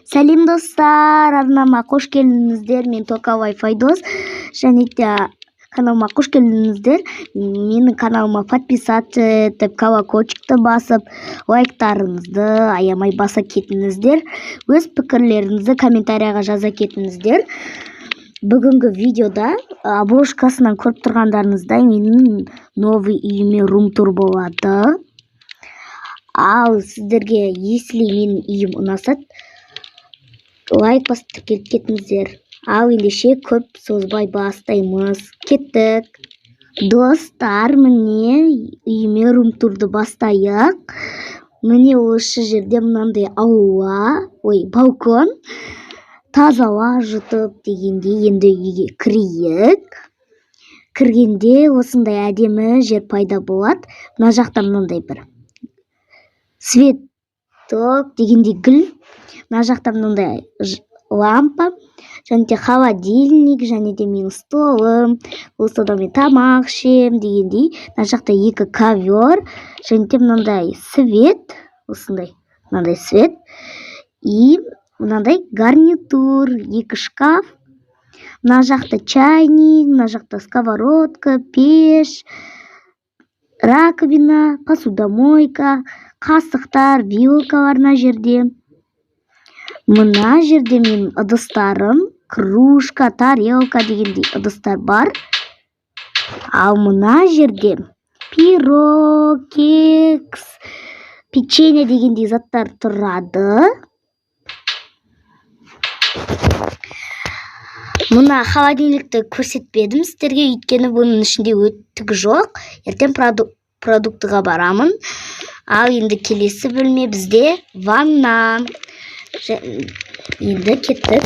Сәлем достар, арнама қош келдіңіздер. Мен Тоқабай Файдос. Және де каналыма қош келдіңіздер. Менің каналыма подписаться етіп, колокольчикті басып, лайктарыңызды аямай баса кетіңіздер. Өз пікірлеріңізді комментарияға жаза кетіңіздер. Бүгінгі видеода обложкасынан көріп тұрғандарыңыздай менің новый үйіме рум-тур болады. Ал сіздерге, если менің үйім ұнаса, лайк басып келіп кетіңіздер. Ал ендеше көп созбай бастаймыз. Кеттік. Достар, міне үйіме рум-турды бастайық. Міне осы жерде мынандай аула, балкон. Таза ауа жұтып дегенде енді үйге кірейік. Кіргенде осындай әдемі жер пайда болады. Мына жақта мынандай бір цветок дегенде гүл. Мына жақта мынандай лампа, және де холодильник, және де менің столым. Осы мен тамақ ішем дегендей. Мына жақта екі ковер, және де мынандай свет, осындай мынандай свет. И мынандай гарнитур, екі шкаф. Мына жақта чайник, мына жақта сковородка, пеш, раковина, посудомойка, қасықтар, вилкалар мына жерде. Мына жерде менің ыдыстарым, кружка, тарелка дегендей ыдыстар бар. Ал мына жерде пирог, кекс, печенье дегендей заттар тұрады. Мына холодильникті көрсетпедім сіздерге, өйткені бұның ішінде өттік жоқ. Ертең продуктыға барамын. Ал енді келесі бөлме бізде ванна. Енді кеттік.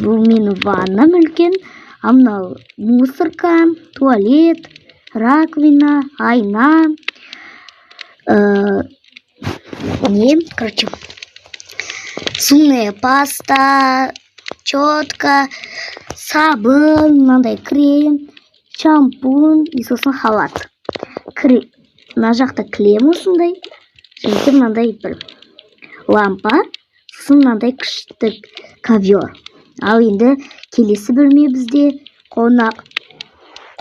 Бұл менің ваннам үлкен. Мынау мусорка, туалет, раковина, айна. Зубная паста, щетка, сабын, мынандай крем, шампунь и сосын халат. Мына жақта кілем осындай. Және де мынандай бір лампа, сосын мынандай күшті ковер. Ал енді келесі бөлме бізде қонақ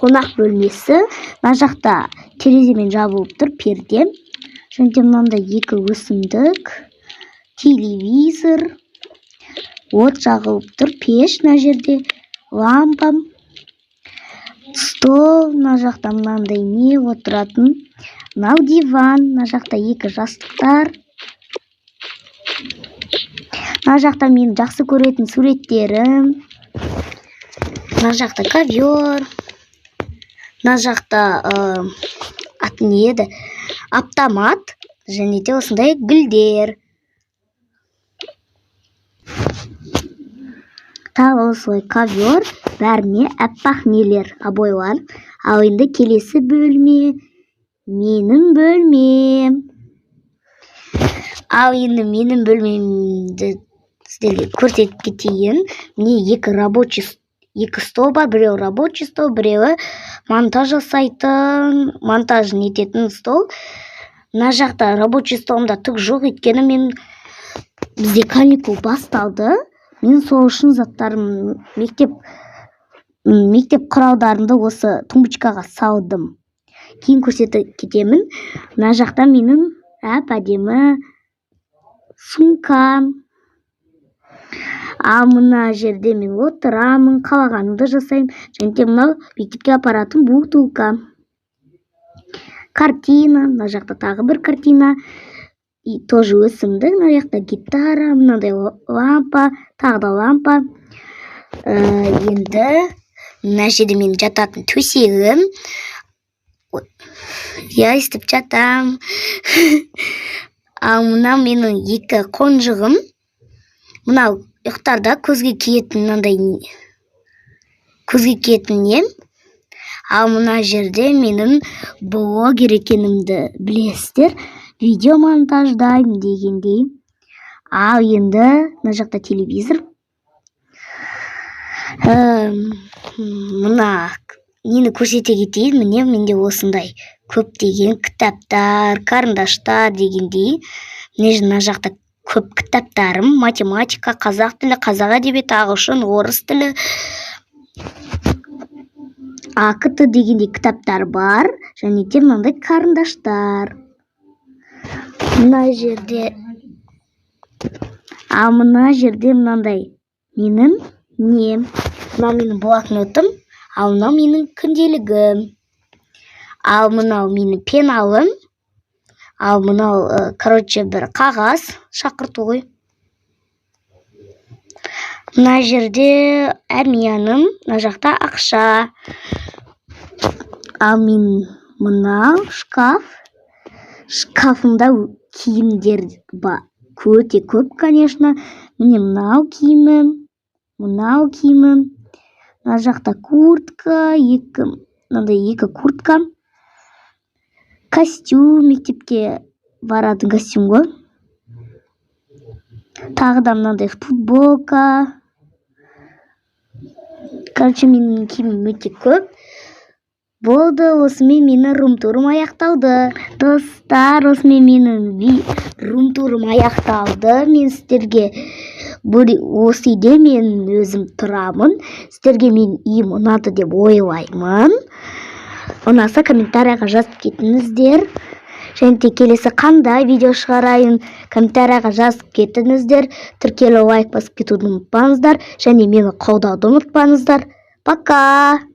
бөлмесі. Мына жақта тереземен жабылып тұр перде. Және де мынандай екі өсімдік, телевизор, от жағылып тұр, пеш мына жерде, лампа, стол, мына жақта мынандай не отыратын, мынау диван, мына жақта екі жастықтар. Мына жақта мен жақсы көретін суреттерім. Мына жақта ковер. Мына жақта аты не еді? Автомат. Және де осындай гүлдер. Тағы осылай ковер. Бәріне әппақ нелер, обойлар. Ал енді келесі бөлме. Менің бөлмем. Ал енді менің бөлмемді сіздерге көрсетіп кетейін. Міне екі стол бар. Біреу рабочий стол, біреуі монтаж жасайтын, монтаж нететін стол. Мына жақта рабочий столымда түк жоқ, өйткені бізде каникул басталды. Мен сол үшін заттарым, мектеп құралдарымды осы тумбочкаға салдым. Кейін көрсетіп кетемін. Мына жақта менің әдемі сумкам. Ал мына жерде мен отырамын, қалағанымды жасаймын. Және де мынау мектепке апаратын бутылка. Картина, мына жақта тағы бір картина. И тоже өсімдік, мына жақта гитара, мынандай лампа, тағы да лампа. Енді мына жерде мен жататын төсегім. Я істіп жатам. Ал мынау менің екі қонжығым. Мынау ұйықтарда көзге киетін нем. Ал мына жерде менің блогер екенімді білесіздер. Видео монтаждаймын дегендей. Ал енді мына жақта телевизор. Мына нені көрсете кетейін. Міне менде осындай көптеген кітаптар, карындаштар дегендей. Мына жақта көп кітаптарым: математика, қазақ тілі, қазақ әдебиеті, ағылшын, орыс тілі, АКТ дегендей кітаптар бар, және де мынандай қарындаштар. Мына жерде мынандай менің нем, мынау менің блокнотым, ал мынау менің күнделігім, ал мынау менің пеналым, ал мынау бір қағаз шақырту ғой. Мына жерде әмияным, мына жақта ақша. Ал мен мынау шкафымда киімдер өте көп, конечно. Міне мынау киімім, мына жақта куртка, мынандай екі куртка, костюм, мектепке баратын костюм ғой. Тағы да мынандай футболка. Короче, менің киімім өте көп. Болды, осымен менің рум-турым аяқталды. Достар, осымен менің рум-турым аяқталды. Мен сіздерге осы үйде мен өзім тұрамын. Сіздерге мен үйім ұнады деп ойлаймын. Ұнаса комментарияға жазып кетіңіздер. Және де келесі қандай видео шығарайын, комментарияға жазып кетіңіздер. Тіркелу, лайк басып кетуді ұмытпаңыздар. Және мені қолдауды ұмытпаңыздар. Пока!